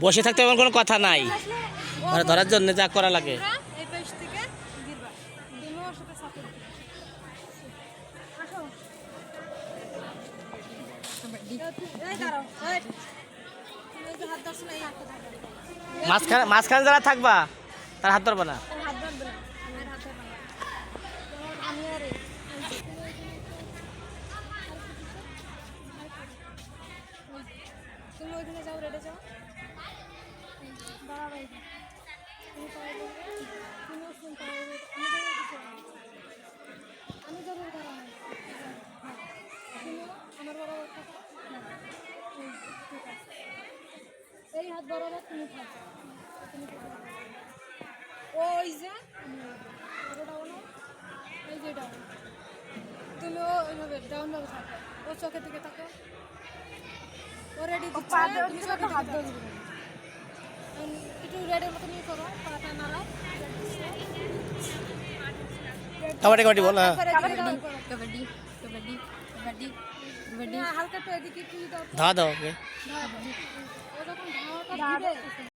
বসে থাকতে এমন কোনো কথা নাই, মানে ধরার জন্য যা করা লাগে। এই পেশ থেকে গিরবা তুমি ওর সাথে সাপোর্ট আসো এই দাঁড়াও এই যে হাত ধরছ না এই হাতটা ধরো মাঝখানে যারা থাকবা তার হাত ধরবা না। হাত ধরবে না আমার হাত ধরবে না আমি আরে তুমি ওইখানে যাও রেডে যাও দাঁড়াও ভাই তুমি পায়ে বলবে তুমি শুন পায়ে আমি যাবো দাঁড়াও তুমি আমার বরাবর থাকো ঠিক আছে এই হাত বরাবর তুমি থাকো তুমি ওই যে ডাউন এই যে ডাউন তুমি ওইভাবে ডাউন ভাবে থাকো ও চোখের দিকে থাকো ও রেডি দিচ্ছে তুমি চোখে হাত ধরবে একটু রেডের মতো নিয়ে করো পাটা নাড়াও কাবাডি বল না। কবাডি কবাডি কবাডি কবাডি হালকা তো এদিকে একটু ধাওয়া দাও ওকে। ও যখন ধাওয়াটা দিবে